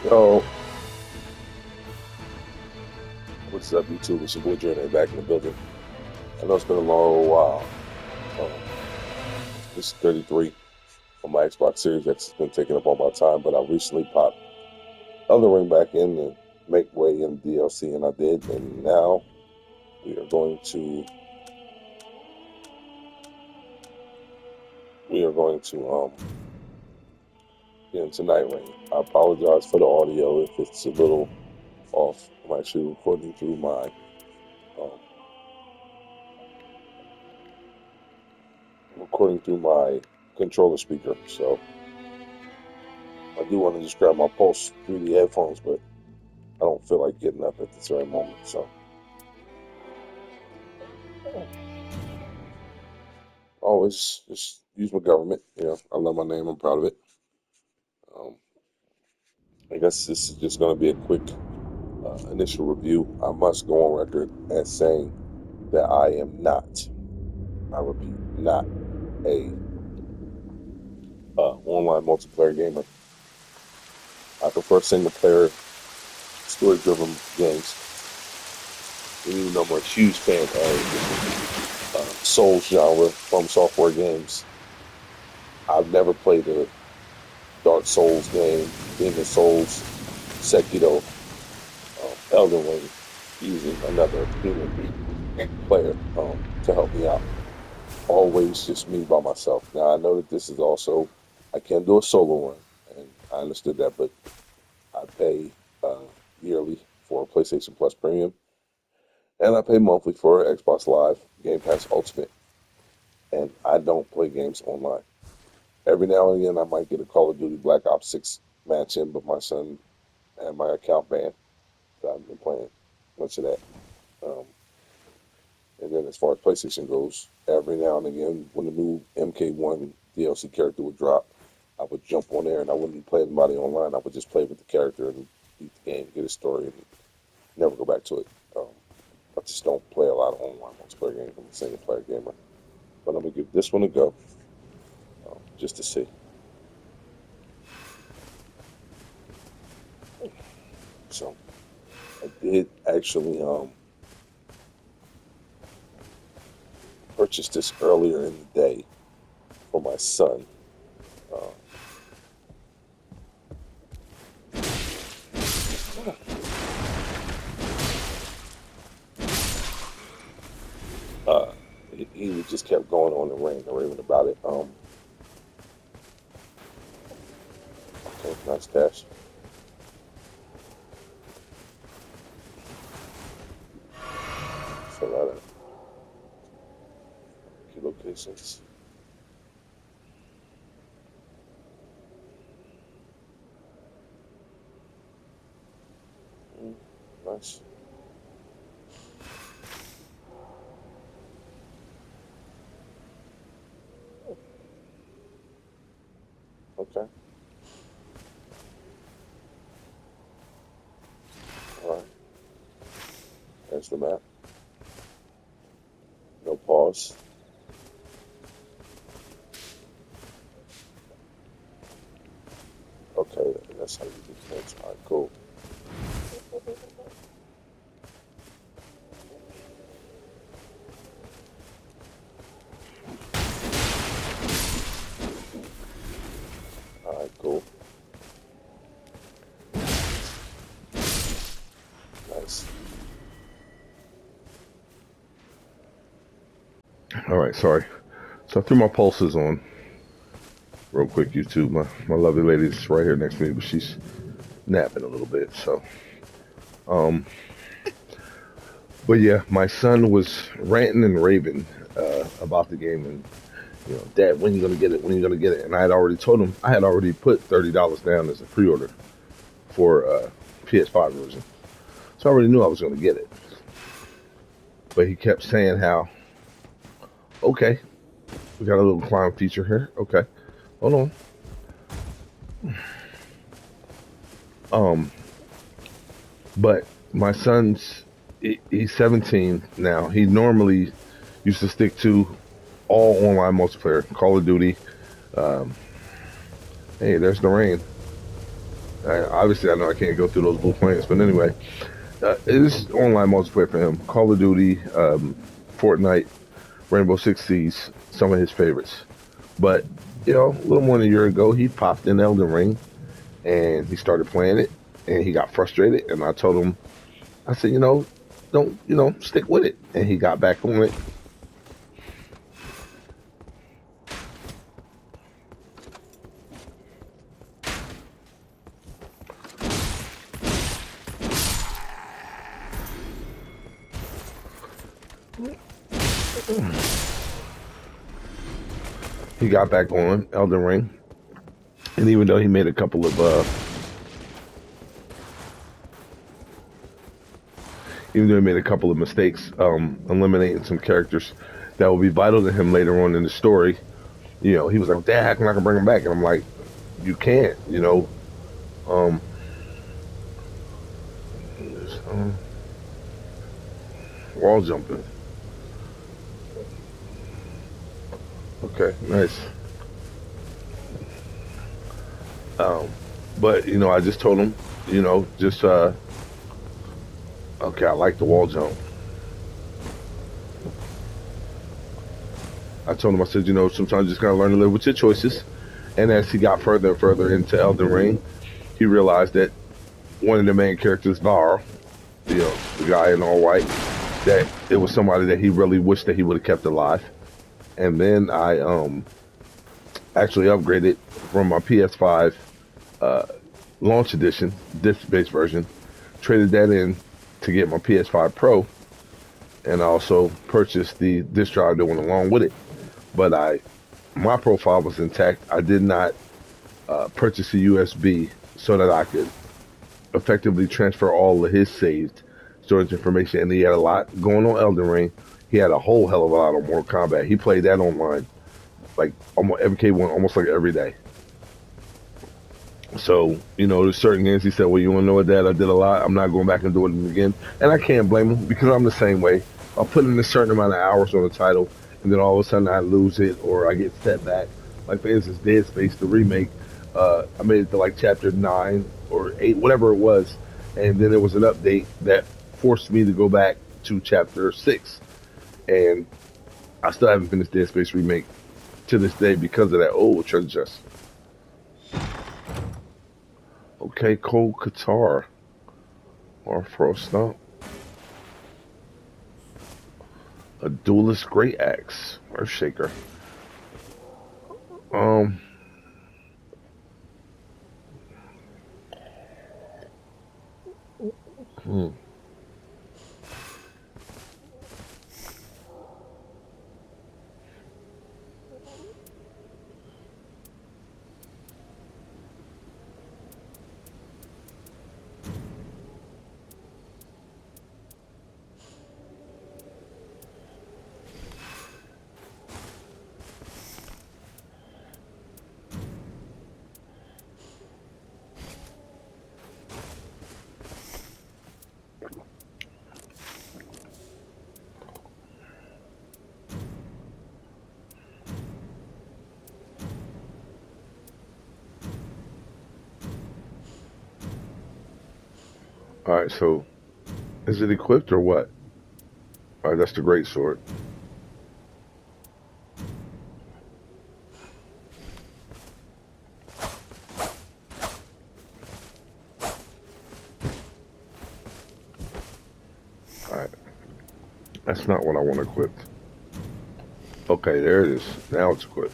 Yo, what's up, YouTube? It's your boy Jordan back in the building. I know it's been a long while. This is 33 on my Xbox Series X. Has been taking up all my time, but I recently popped Elden Ring back in to make way in DLC, and I did. And now we are going to get into Night Rain. I apologize for the audio if it's a little off. I'm actually um, recording through my controller speaker, so I do want to just grab my pulse through the headphones, but I don't feel like getting up at this very moment. So always just use my government. I love my name. I'm proud of it. Um, I guess this is just going to be a quick initial review. I must go on record as saying that I am not, I repeat, not a online multiplayer gamer. I prefer single player, story driven games. And even though I'm a huge fan of Souls genre from software games, I've never played a Dark Souls game, Demon Souls, Sekiro, Elden Ring, using another human player to help me out. Always just me by myself. Now I know that this is also, I can do a solo run, and I understood that, but I pay yearly for PlayStation Plus Premium, and I pay monthly for Xbox Live Game Pass Ultimate, and I don't play games online. Every now and again, I might get a Call of Duty Black Ops 6 match in, but my son had my account banned, so I've been playing much of that. Um, and then as far as PlayStation goes, every now and again, when the new MK1 DLC character would drop, I would jump on there and I wouldn't play anybody online. I would just play with the character and beat the game, get a story, and never go back to it. I just don't play a lot of online multiplayer games. I'm a single player gamer. But I'm going to give this one a go just to see. So I did actually purchase this earlier in the day for my son. Uh, uh, he just kept going on and raving about it. Okay, nice cash. Fill out of key locations. Nice. Okay. All right. There's the map. No pause. Okay, that's how you do things. All right, cool. All right, cool. Nice. All right, sorry. So I threw my pulses on real quick, YouTube. My lovely lady's right here next to me, but she's napping a little bit. So, um, but yeah, my son was ranting and raving about the game, and Dad, when you gonna get it? When you gonna get it? And I had already told him I had already put $30 down as a pre-order for PS5 version, so I already knew I was gonna get it. But he kept saying how, okay, we got a little climb feature here. Okay, hold on. Um, but my son's he's 17 now. He normally used to stick to all online multiplayer, Call of Duty. Um, hey, there's the rain. Obviously, I know I can't go through those blue planets, but anyway, it's online multiplayer for him. Call of Duty, Fortnite, Rainbow Six Siege, some of his favorites. But a little more than a year ago, he popped in Elden Ring and he started playing it, and he got frustrated. And I told him, I said, don't stick with it. And he got back on it. He got back on Elden Ring, and even though he made a couple of mistakes, eliminating some characters that will be vital to him later on in the story, he was like, "Dad, how can I bring him back?" And I'm like, "You can't, um, wall jumping." Okay, nice. Um, but I just told him, just okay, I like the wall jump. I told him, I said, sometimes you just gotta learn to live with your choices. And as he got further and further into Elden Ring, he realized that one of the main characters, Var, the guy in all white, that it was somebody that he really wished that he would have kept alive. And then I actually upgraded from my PS5 uh, launch edition, disc-based version, traded that in to get my PS5 Pro, and I also purchased the disc drive that went along with it. But my profile was intact. I did not purchase a USB so that I could effectively transfer all of his saved storage information. And he had a lot going on Elden Ring. He had a whole hell of a lot on Mortal Kombat. He played that online, like almost MK1, almost like every day. So, there's certain games he said, "Well, you want to know what, Dad? I did a lot. I'm not going back and doing it again." And I can't blame him because I'm the same way. I'll put in a certain amount of hours on the title, and then all of a sudden I lose it or I get set back. Like, for instance, Dead Space, the remake, I made it to like chapter 9 or 8, whatever it was. And then there was an update that forced me to go back to chapter 6. And I still haven't finished Dead Space remake to this day because of that old treasure chest. Okay, Cold Qatar or Frost Stomp. A Duelist Great Axe. Earthshaker. Um. Hmm. All right, so is it equipped or what? All right, that's the great sword. All right, that's not what I want equipped. Okay, there it is. Now it's equipped.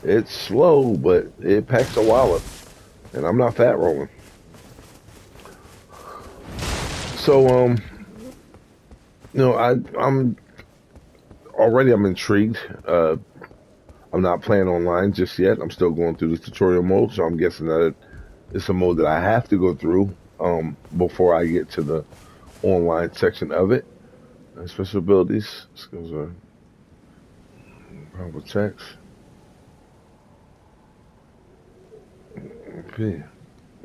It's slow, but it packs a wallop, and I'm not fat rolling. So, I'm already I'm intrigued. I'm not playing online just yet. I'm still going through the tutorial mode, so I'm guessing that it's a mode that I have to go through before I get to the online section of it. Special abilities, skills are powerful text.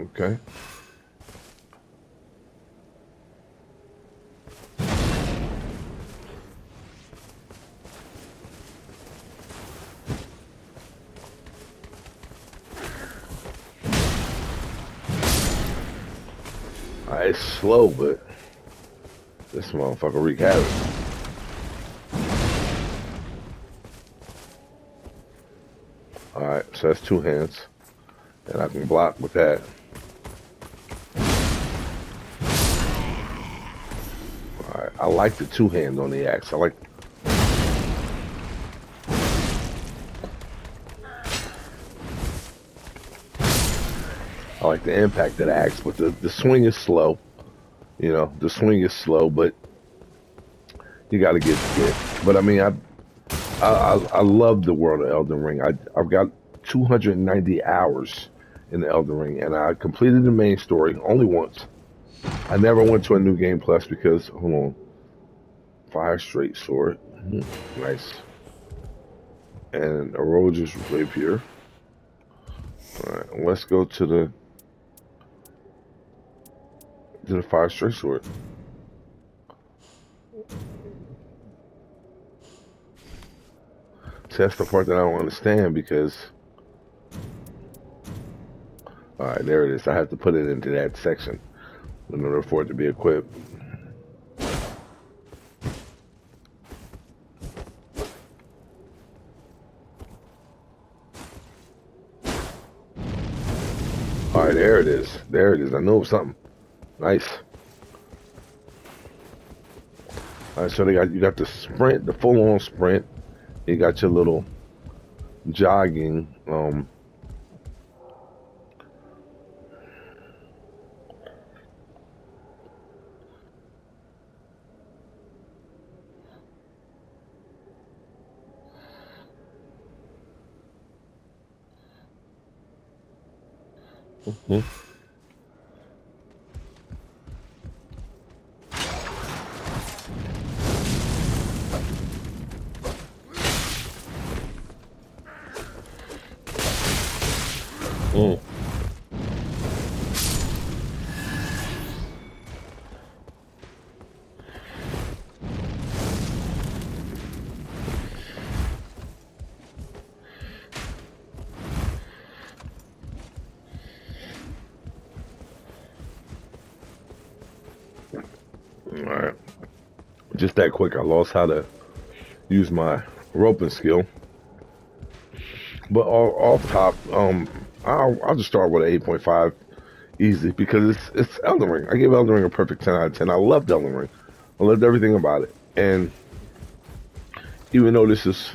Okay. It's slow, but this motherfucker wreak havoc. Alright, so that's two hands. And I can block with that. Alright, I like the two hand on the axe. I like the impact of the axe, but the swing is slow. You know, the swing is slow, but you got to get it. But I mean, I love the world of Elden Ring. I've got 290 hours in the Elden Ring, and I completed the main story only once. I never went to a new game plus because, hold on, fire straight sword, nice, and a Roger's rapier. All right, let's go to the fire straight sword. See, that's the part that I don't understand because, all right, there it is. I have to put it into that section in order for it to be equipped. All right, there it is. There it is. I know something. Nice. All right, so you got the sprint, the full-on sprint. You got your little jogging. Mm-hmm. Mm. All right. Just that quick, I lost how to use my roping skill. But off top, I'll just start with an 8.5 easy because it's Elden Ring. I give Elden Ring a perfect 10 out of 10. I loved Elden Ring. I loved everything about it. And even though this is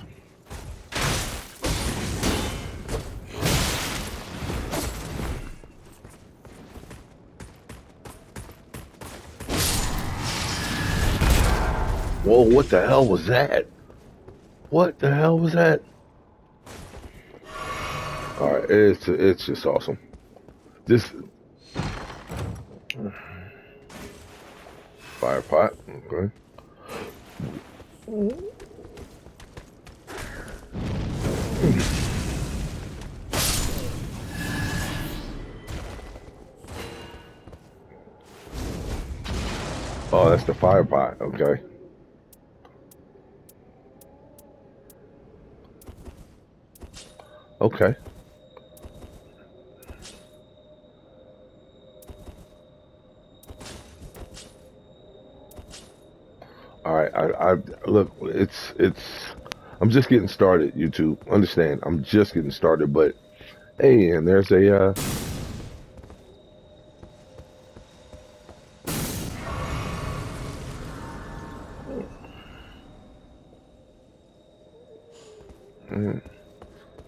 whoa, what the hell was that? What the hell was that? All right, it's just awesome. This fire pot, okay. Oh, that's the fire pot, okay. Okay. All right, I look, it's I'm just getting started, YouTube. Understand, I'm just getting started, but hey, and there's a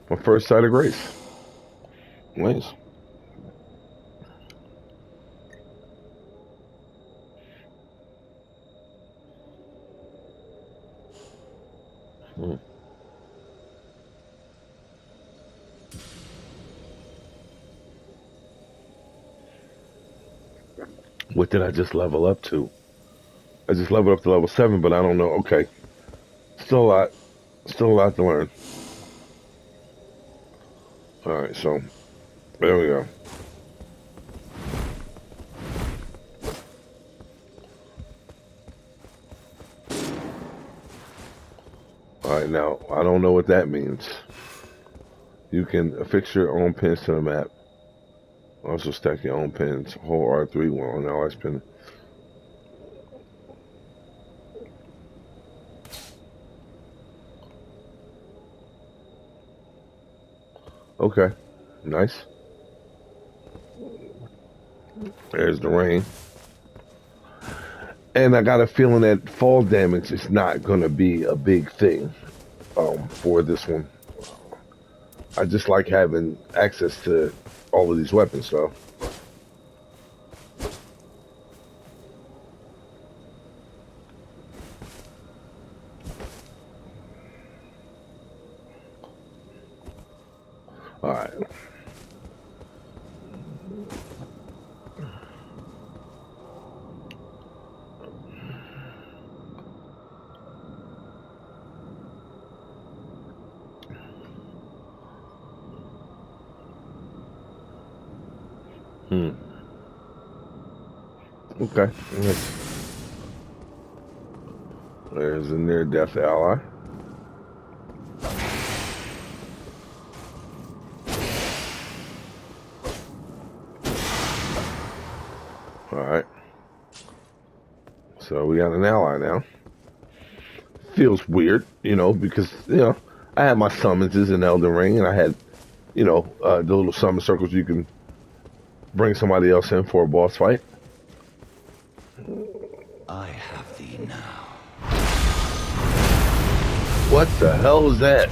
my first sight of grace. Nice. Hmm. What did I just level up to? I just leveled up to level 7, but I don't know. Okay, still a lot to learn. All right, so there we go. All right, now I don't know what that means. You can affix your own pins to the map. Also stack your own pins. Whole R3 one on allies pin. Okay, nice. There's the rain. And I got a feeling that fall damage is not going to be a big thing for this one. I just like having access to all of these weapons, so. All right. Okay. There's a near-death ally. All right. So we got an ally now. Feels weird, because, I had my summonses in Elden Ring, and I had, the little summon circles you can bring somebody else in for a boss fight. I have thee now. What the hell is that?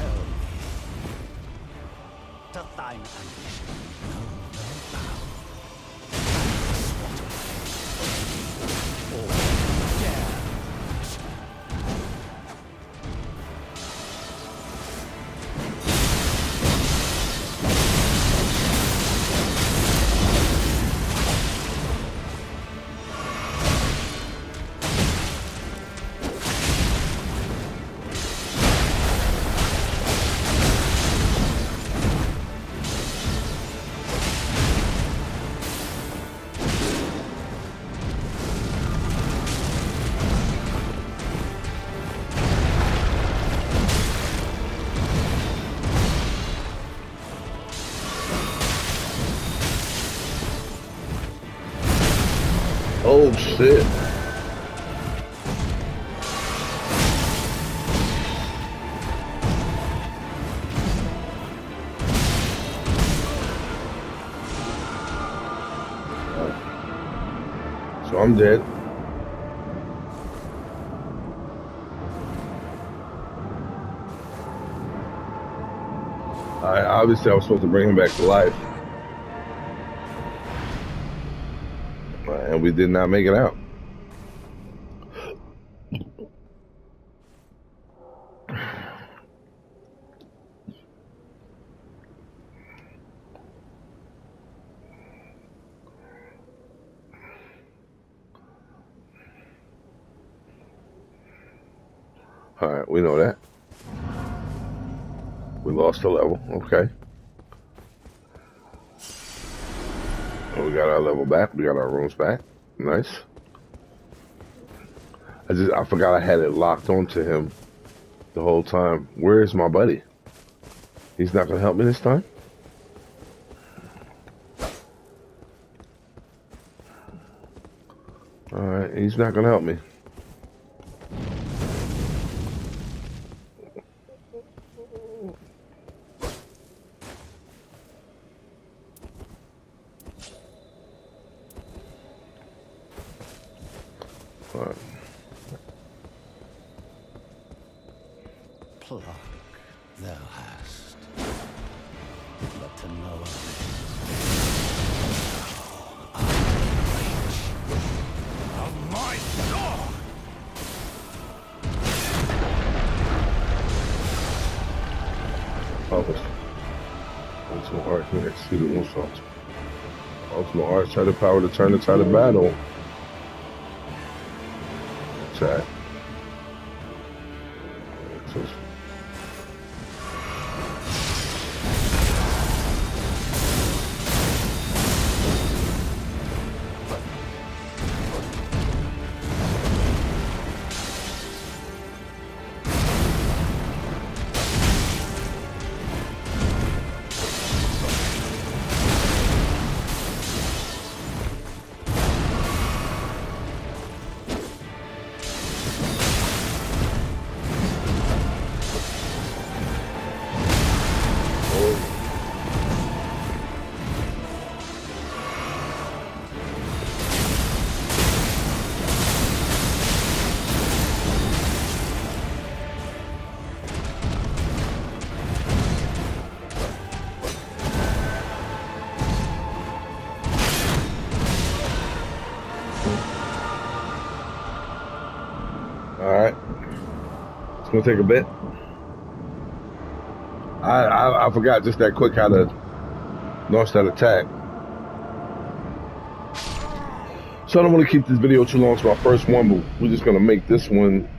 To thine ambition, Oh shit. So I'm dead. Obviously I was supposed to bring him back to life. And we did not make it out. All right, we know that. We lost a level, okay. And we got our level back, we got our rooms back. Nice. I forgot I had it locked onto him the whole time. Where is my buddy? He's not gonna help me this time? Alright, he's not gonna help me. Alright. pluck thou hast, but to no avail. Of my sword! Ultimate Arts can execute it once also. Ultimate Arts had the power to turn the tide of battle. Chat. So, gonna take a bit. I forgot just that quick how to launch that attack. So I don't want to keep this video too long. It's my first one, but we're just gonna make this one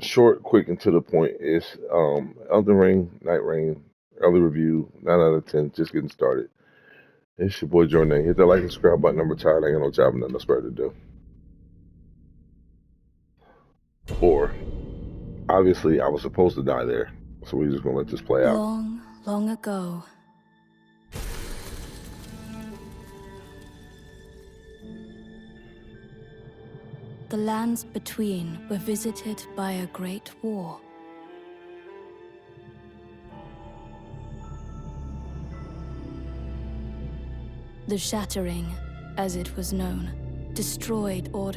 short, quick, and to the point. It's Elden Ring, Night Rain, early review, 9 out of 10, just getting started. It's your boy Jordan. Hit that like and subscribe button. I'm retired. I ain't got no job and nothing else better to do. Or obviously I was supposed to die there, so we're just gonna let this play out. Long, long ago, the lands between were visited by a great war. The Shattering, as it was known, destroyed order.